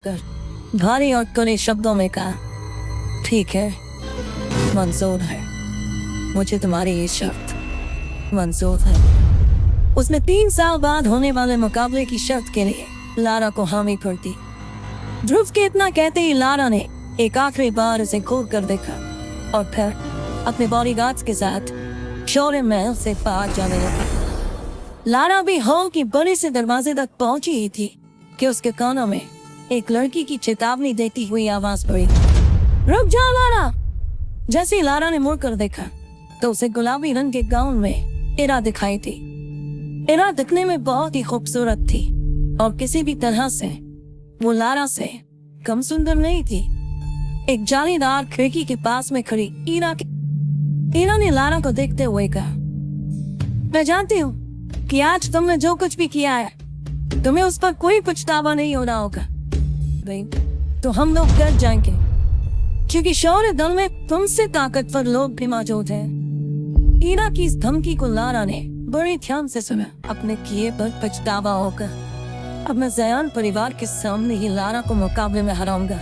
कर भारी और कड़े शब्दों में कहा, ठीक है, मंजूर है, मुझे तुम्हारी ये शर्त मंजूर है। उसने 3 साल बाद होने वाले मुकाबले की शर्त के लिए लारा को हामी कर दी। ध्रुव के इतना कहते ही लारा ने एक आखिरी बार उसे घूर कर देखा और फिर अपने बॉडीगार्ड्स के साथ शौर्य महल से बाहर जाने लगा। लारा भी हॉल की बड़े से दरवाजे तक पहुंची ही थी कि उसके कानों में एक लड़की की चेतावनी देती हुई आवाज पड़ी, रुक जाओ लारा। जैसे ही लारा ने मुड़कर देखा तो उसे गुलाबी रंग के गाउन में इरा दिखाई थी। इरा दिखने में बहुत ही खूबसूरत थी और किसी भी तरह से वो लारा से कम सुंदर नहीं थी। एक जालीदार खिड़की के पास में खड़ी इरा ने लारा को देखते हुए कहा, मैं जानती हूँ कि आज तुमने जो कुछ भी किया है तुम्हें उस पर कोई पछतावा नहीं होना होगा। तो हम लोग डर जाएंगे क्योंकि शौर्य दल में तुमसे ताकतवर लोग भी मौजूद हैं। इरा की इस धमकी को लारा ने बड़े ध्यान से सुना। अपने किए पर पछतावा होगा। अब मैं जयान परिवार के सामने ही लारा को मुकाबले में हराऊंगा।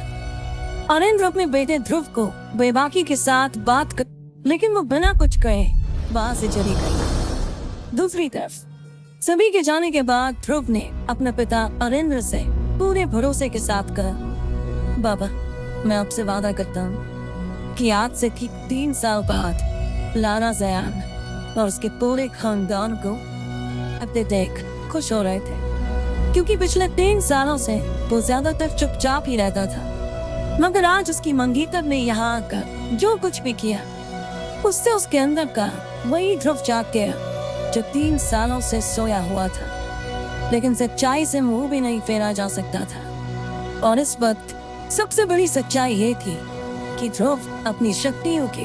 अरेंद्र अपने बेटे ध्रुव को बेबाकी के साथ बात कर, लेकिन वो बिना कुछ कहे वहां से चली गई। दूसरी तरफ सभी के जाने के बाद ध्रुव ने अपने पिता अरेंद्र से पूरे भरोसे के साथ कहा, बाबा, मैं आपसे वादा करता हूँ कि आज से ठीक 3 साल बाद लारा जयान और उसके पूरे खानदान को अपने देख खुश हो रहे थे, क्योंकि पिछले 3 सालों से वो ज्यादातर चुपचाप ही रहता था। मगर आज उसकी मंगीतर ने यहाँ आकर जो कुछ भी किया उससे उसके अंदर का वही ध्रुव जाग गया जो 3 सालों से सोया हुआ था, लेकिन सच्चाई से मुंह भी नहीं फेरा जा सकता था। और इस वक्त सबसे बड़ी सच्चाई ये थी कि ध्रुव अपनी शक्तियों के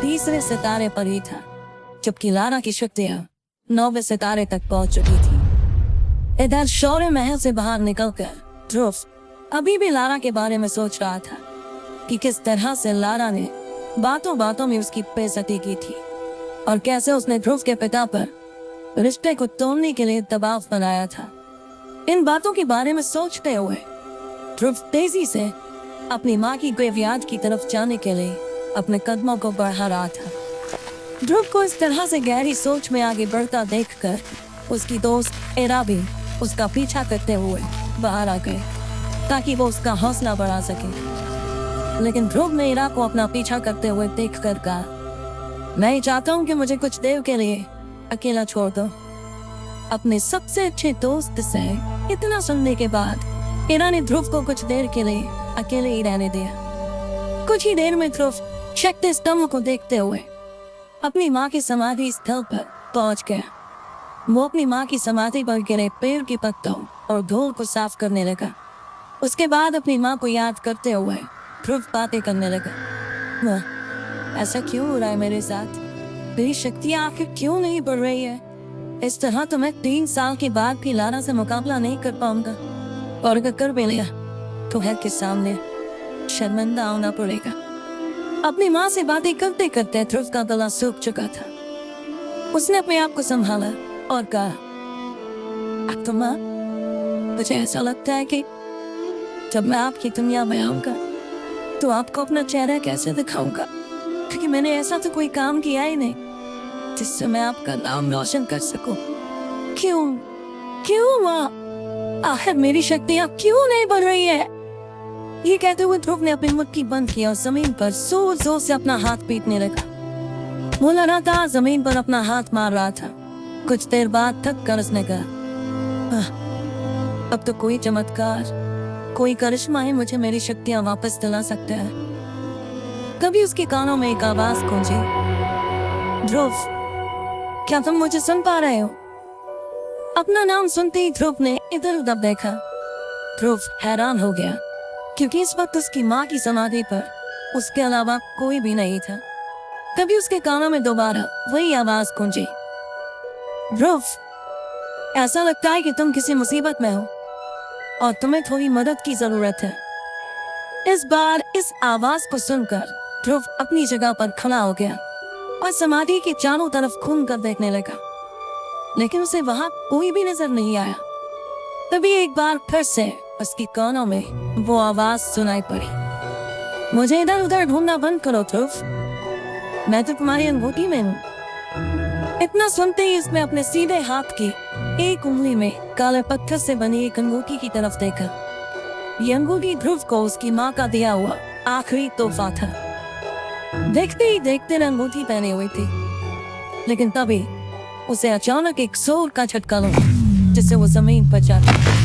3रे सितारे पर ही था, जबकि लारा की शक्तियां 9वें सितारे तक पहुंच चुकी थी। इधर शौर्य महल से बाहर निकलकर ध्रुव अभी भी लारा के बारे में सोच रहा था कि किस तरह से लारा ने बातों बातों में उसकी बेइज्जती की थी और कैसे उसने ध्रुव के पिता पर रिश्ते को तोड़ने के लिए दबाव बनाया था। इन बातों के बारे में सोचते हुए ध्रुव तेजी से अपनी माँ की ग्रेवयार्ड की तरफ जाने के लिए अपने कदमों को बढ़ा रहा था। ध्रुव को इस तरह से गहरी सोच में आगे बढ़ता देखकर उसकी दोस्त इरा भी उसका पीछा करते हुए बाहर आ गए ताकि वो उसका हौसला बढ़ा सके। लेकिन ध्रुव ने इरा को अपना पीछा करते हुए देखकर कहा, मैं चाहता हूँ कि मुझे कुछ देर के लिए अकेला छोड़ दो। अपने सबसे अच्छे दोस्त से इतना सुनने के बाद इरा ने ध्रुव को कुछ देर के लिए अकेले ही रहने दिया। कुछ ही देर में ध्रुव शक्ति स्तंभ को देखते हुए अपनी माँ की समाधि स्थल पर पहुंच गया। वो अपनी माँ की समाधि पर गिरे पेड़ के पत्तों और धूल को साफ करने लगा। उसके बाद अपनी माँ को याद करते हुए ध्रुव बातें करने लगा, ऐसा क्यों हो रहा है मेरे साथ? मेरी शक्तियाँ आखिर क्यों नहीं बढ़ रही है? इस तरह तो मैं 3 साल के बाद भी लारा से मुकाबला नहीं कर पाऊंगा, और अगर कर भी लिया तो है के सामने शर्मिंदा होना पड़ेगा। अपनी माँ से बातें करते करते ध्रुव का गला सूख चुका था। उसने अपने आप को संभाला और कहा, तो माँ, मुझे ऐसा लगता है कि जब मैं आपकी दुनिया में आऊंगा तो आपको अपना चेहरा कैसे दिखाऊंगा, क्योंकि मैंने ऐसा तो कोई काम किया ही नहीं जिससे मैं आपका नाम रोशन कर सकूं। क्यों माँ, आखिर मेरी शक्तियाँ क्यों नहीं बढ़ रही है? ये कहते हुए ध्रुव ने अपनी मुट्ठी बंद की और जमीन पर जोर जोर से अपना हाथ पीटने लगा। वो लगातार जमीन पर अपना हाथ मार रहा था। कुछ देर बाद थक कर उसने कहा, अब तो कोई चमत्कार, कोई करिश्मा ही मुझे मेरी शक्तियाँ वापस दिला सकता है। तभी उसके कानों में एक आवाज गूंजी, ध्रुव, क्या तुम मुझे सुन पा रहे हो? अपना नाम सुनते ही ध्रुव ने इधर उधर देखा। ध्रुव हैरान हो गया क्योंकि इस वक्त उसकी माँ की समाधि पर उसके अलावा कोई भी नहीं था। तभी उसके कानों में दोबारा वही आवाज गूंजी, ध्रुव, ऐसा लगता है कि तुम किसी मुसीबत में हो और तुम्हें थोड़ी मदद की जरूरत है। इस बार इस आवाज को सुनकर ध्रुव अपनी जगह पर खड़ा हो गया और समाधि के चारों तरफ घूम कर देखने लगा, लेकिन उसे वहां कोई भी नजर नहीं आया। तभी एक बार फिर से उसकी कानों में वो आवाज सुनाई पड़ी, मुझे इधर उधर ढूंढना बंद करो ध्रुव, मैं तो तुम्हारी अंगूठी में हूँ। इतना सुनते ही उसने अपने सीधे हाथ की एक उंगली में काले पत्थर से बनी एक अंगूठी की तरफ देखा। ये अंगूठी ध्रुव को उसकी माँ का दिया हुआ आखिरी तोहफा था। देखते ही देखते अंगूठी पहने हुई थी, लेकिन तभी उसे अचानक एक जोर का झटका लगा जिससे वो जमीन पर जा गिरा।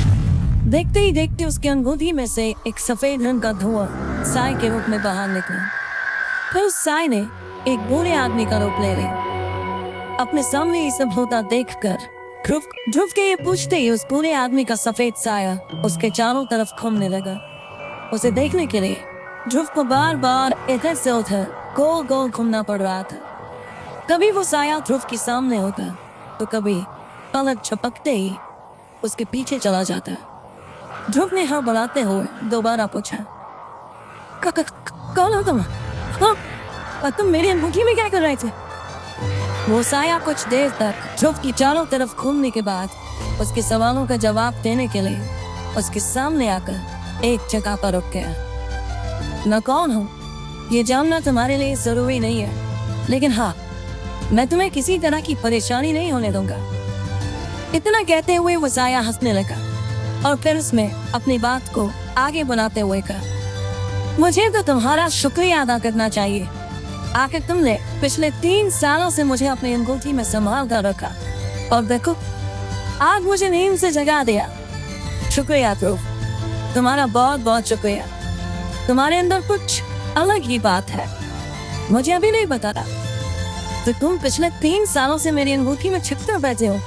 देखते ही देखते उसकी अंगूठी में से एक सफेद रंग का धुआं साय के रूप में बाहर निकला। फिर उस साय ने एक बूढ़े आदमी का रूप ले लिया। अपने सामने ये सब होता देखकर ध्रुव के ये पूछते ही उस बूढ़े आदमी का सफेद साया उसके चारों तरफ घूमने लगा। उसे देखने के लिए ध्रुव को बार बार इधर से उधर गोल गोल घूमना पड़ रहा था। कभी वो साया ध्रुव के सामने होता तो कभी पलक झपकते ही उसके पीछे चला जाता। ध्रुव ने हाँ बढ़ाते हुए दोबारा पूछा, कौन हो तुम? हाँ, तुम मेरी अंगूठी में क्या कर रहे थे? वो साया कुछ देर तक ध्रुव की चारों तरफ घूमने के बाद उसके सवालों का जवाब देने के लिए उसके सामने आकर एक जगह पर रुक गया। मैं कौन हूँ ये जानना तुम्हारे लिए जरूरी नहीं है, लेकिन हाँ, मैं तुम्हें किसी तरह की परेशानी नहीं होने दूंगा। इतना कहते हुए वो साया हंसने लगा और फिर उसमें अपनी बात को आगे बढ़ाते हुए कहा, मुझे तो तुम्हारा शुक्रिया अदा करना चाहिए। आखिर तुमने पिछले 3 सालों से मुझे अपनी अंगूठी में संभाल कर रखा और देखो आज मुझे नींद से जगा दिया। शुक्रिया ध्रुव, तुम्हारा बहुत बहुत शुक्रिया। तुम्हारे अंदर कुछ अलग ही बात है, मुझे अभी नहीं पता था। तो तुम पिछले 3 सालों से मेरी अंगूठी में छिपकर बैठे हो।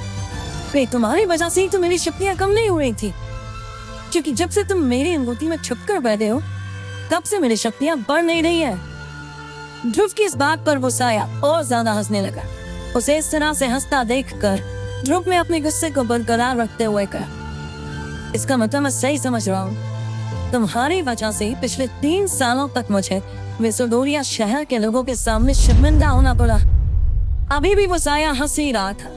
तुम्हारी वजह से ही तो मेरी शक्तियां कम नहीं हो रही थी, क्योंकि जब से तुम मेरी अंगूठी में छिपकर बैठे हो तब से मेरी शक्तियां बढ़ नहीं रही है। ध्रुव की इस बात पर वो साया और ज्यादा हंसने लगा। उसे इस तरह से हंसता देखकर ध्रुव ने अपने गुस्से को बरकरार रखते हुए कहा, इसका मतलब मैं सही समझ रहा हूँ, तुम्हारी वजह से पिछले 3 सालों तक मुझे विसोडोरिया शहर के लोगों के सामने शर्मिंदा होना पड़ा। अभी भी वो साया हंस ही रहा था,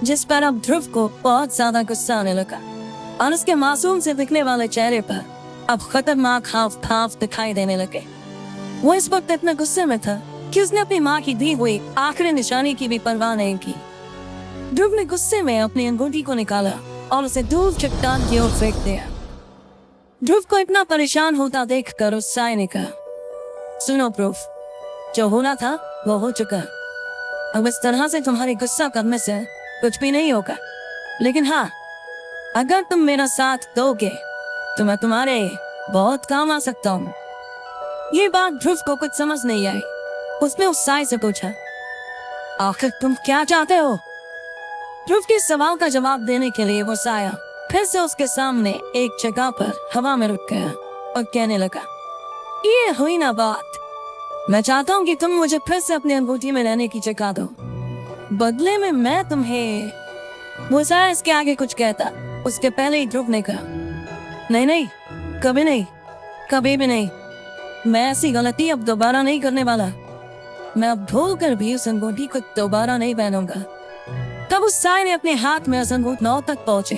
जिस पर अब ध्रुव को बहुत ज्यादा गुस्सा आने लगा और उसके मासूम से दिखने वाले चेहरे पर अब खतरनाक हाव भाव दिखाई देने लगे। वो इस वक्त इतना गुस्से में था कि उसने अपनी माँ की दी हुई आखिरी निशानी की भी परवाह नहीं की। ध्रुव ने गुस्से में अपनी अंगूठी को निकाला और उसे दूर चट्टान की ओर फेंक दिया। ध्रुव को इतना परेशान होता देखकर उस साय ने कहा, सुनो ध्रुव, जो होना था वो हो चुका। अब इस तरह से तुम्हारे गुस्सा करने से कुछ भी नहीं होगा, लेकिन हाँ, अगर तुम मेरा साथ दोगे तो मैं तुम्हारे बहुत काम आ सकता हूँ। ये बात ध्रुव को कुछ समझ नहीं आई। उसने उस साय से पूछा, आखिर तुम क्या चाहते हो? ध्रुव के सवाल का जवाब देने के लिए वो साया फिर से उसके सामने एक जगह पर हवा में रुक गया और कहने लगा, ये हुई ना बात। मैं चाहता हूँ कि तुम मुझे फिर से अपनी अंगूठी में रहने की जगह दो, बदले में मैं तुम्हें। वो साया इसके आगे कुछ कहता उसके पहले ही ध्रुव ने कहा, नहीं नहीं, कभी नहीं, कभी भी नहीं। मैं ऐसी गलती अब दोबारा नहीं करने वाला। मैं अब भूल कर भी उस अंगूठी को दोबारा नहीं पहनूंगा। तब उस साय ने अपने हाथ में उस अंगूठी 9 तक पहुंचे।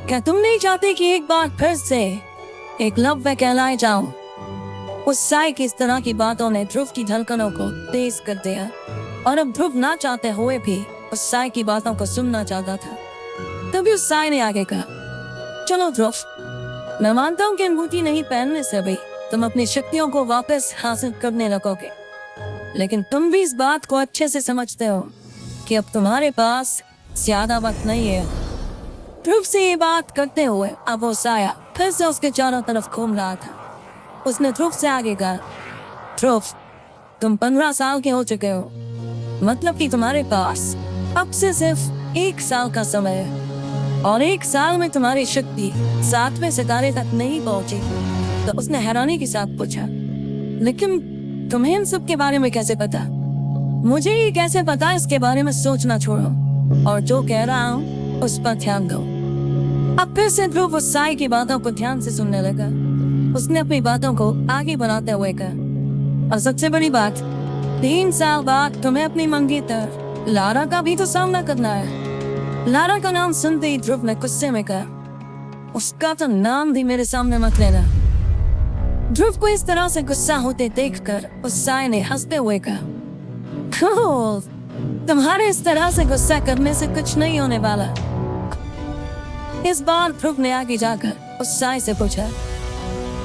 क्या तुम नहीं चाहते कि एक बार फिर से एकलव्य कहलाए जाऊं? उस साय की इस तरह की बातों ने ध्रुव की धड़कनों को तेज कर दिया और अब ध्रुव ना चाहते हुए भी उस साय की बातों को सुनना चाहता था। तभी उस साय ने आगे कहा, चलो ध्रुव, मैं मानता हूँ कि अंगूठी नहीं पहनने से भी तुम अपनी शक्तियों को वापस हासिल करने लगोगे, लेकिन तुम भी इस बात को अच्छे से समझते हो कि अब तुम्हारे पास ज्यादा वक्त नहीं है। ध्रुव से ये बात करते हुए अब वो साया फिर से उसके चारों तरफ घूम रहा था। उसने ध्रुव से आगे कहा, ध्रुव, तुम 15 साल के हो चुके हो, मतलब कि तुम्हारे पास अब से सिर्फ 1 साल का समय है और 1 साल में तुम्हारी शक्ति 7वें सितारे तक नहीं पहुंची। तो उसने हैरानी के साथ पूछा, लेकिन तुम्हें इन सब के बारे में कैसे पता? मुझे ये कैसे पता, इसके बारे में सोचना छोड़ो और जो कह रहा हूँ उस पर ध्यान दो। अब फिर से ध्रुव उस साय की बातों को ध्यान से सुनने लगा। उसने अपनी बातों को आगे बढ़ाते हुए कहा, और सबसे बड़ी बात, 3 साल बाद तुम्हें अपनी मंगेतर लारा का भी तो सामना करना है। लारा का नाम सुनते ही ध्रुव ने गुस्से में कहा, उसका तो नाम भी मेरे सामने मत लेना। ध्रुव को इस तरह से गुस्सा होते देखकर उस साय ने हंसते हुए कहा, "ओह, तुम्हारे इस तरह से गुस्सा करने से कुछ नहीं होने वाला।" इस बार ध्रुव ने आगे जाकर उस साय से पूछा,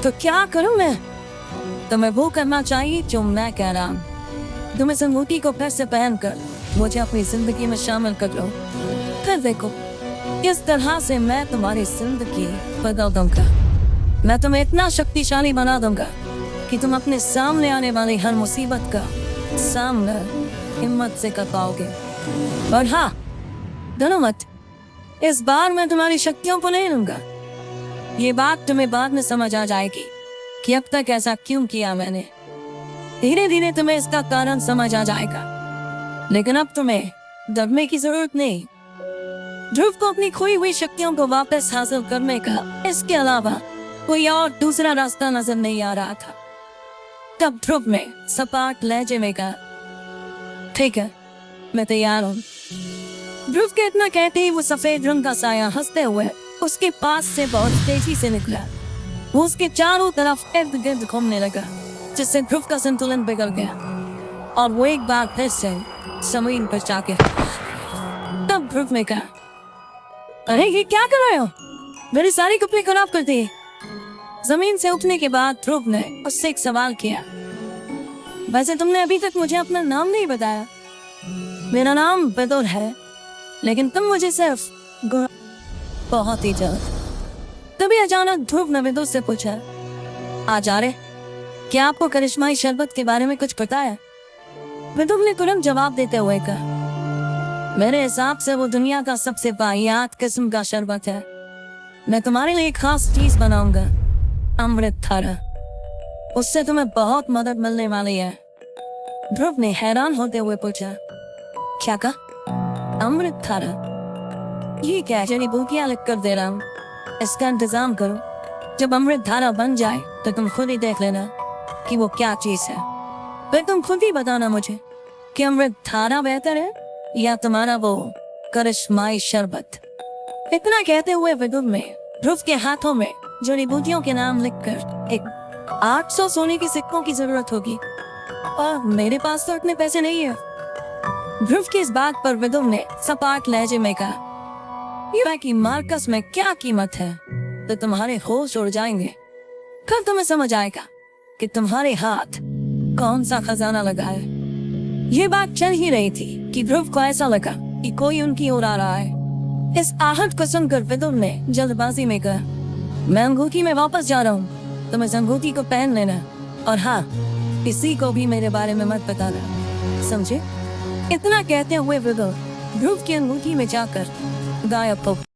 "तो क्या करूं मैं?" "तुम्हें वो करना चाहिए जो मैं कह रहा हूं। तुम इस अंगूठी को फिर से पहनकर मुझे अपनी जिंदगी में शामिल कर लो। फिर देखो, इस तरह से मैं तुम्हारी जिंदगी बदल दूंगा। मैं तुम्हें इतना शक्तिशाली बना दूंगा कि तुम अपने सामने आने वाली हर मुसीबत का सामना हिम्मत से कर पाओगे। और हाँ, डरो मत, इस बार मैं तुम्हारी शक्तियों को नहीं लूंगा। ये बात तुम्हें बाद में समझ आ जाएगी कि अब तक ऐसा क्यों किया मैंने। धीरे धीरे तुम्हें इसका कारण समझ आ जाएगा, लेकिन अब तुम्हें डरने की जरूरत नहीं।" ध्रुव को अपनी खोई हुई शक्तियों को वापस हासिल करने का इसके अलावा कोई और दूसरा रास्ता नजर नहीं आ रहा था। तब ध्रुव ने सपाट लहजे में कहा, "ठीक है, मैं तैयार हूँ।" ध्रुव के इतना कहते ही वो सफेद रंग का साया हंसते हुए उसके पास से बहुत तेजी से निकला। वो उसके चारों तरफ इर्द गिर्द घूमने लगा, जिससे ध्रुव का संतुलन बिगड़ गया और वो एक बार फिर से जमीन पर जाके। तब ध्रुव ने कहा, "अरे ये क्या कर रहे हो? मेरे सारे कपड़े खराब कर दिए।" जमीन से उठने के बाद ध्रुव ने उससे एक सवाल किया, "वैसे तुमने अभी तक मुझे अपना नाम नहीं बताया।" "मेरा नाम विदुर है, लेकिन तुम मुझे सिर्फ बहुत ही जल्द।" तभी अचानक ध्रुव ने विदुर से पूछा, "आचार्य, क्या आपको करिश्माई शरबत के बारे में कुछ पता है?" विदुर ने तुरंत जवाब देते हुए कहा, "मेरे हिसाब से वो दुनिया का सबसे वाहियात किस्म का शरबत है। मैं तुम्हारे लिए एक खास चीज बनाऊंगा, अमृत धारा। उससे तुम्हें बहुत मदद मिलने वाली है।" ध्रुव ने हैरान होते हुए पूछा, "क्या कहा? अमृत धारा? ये क्या? जड़ी बूटियां लिख कर दे रहा हूँ, इसका इंतजाम करो। जब अमृत धारा बन जाए तो तुम खुद ही देख लेना कि वो क्या चीज है। फिर तुम खुद ही बताना मुझे कि अमृत धारा बेहतर है या तुम्हारा वो करिश्माई शरबत।" इतना कहते हुए विदुर ने ध्रुव के हाथों में जड़ी बूटियों के नाम लिखकर एक 800 सोने के सिक्कों की जरूरत होगी, और मेरे पास तो इतने पैसे नहीं है। ध्रुव की इस बात पर विदुर ने सपाट लहजे में कहा, "ये कि मार्कस में क्या कीमत है तो तुम्हारे होश उड़ जाएंगे। कल तुम्हें समझ आएगा कि तुम्हारे हाथ कौन सा खजाना लगा है।" ये बात चल ही रही थी कि ध्रुव को ऐसा लगा कि कोई उनकी ओर आ रहा है। इस आहट को सुनकर विदुर ने जल्दबाजी में कहा, "मैं अंगूठी में वापस जा रहा हूँ, तुम इस अंगूठी को पहन लेना, और हाँ, किसी को भी मेरे बारे में मत बताना, समझे?" इतना कहते हुए विदुर ध्रुव की अंगूठी में जाकर गायब हो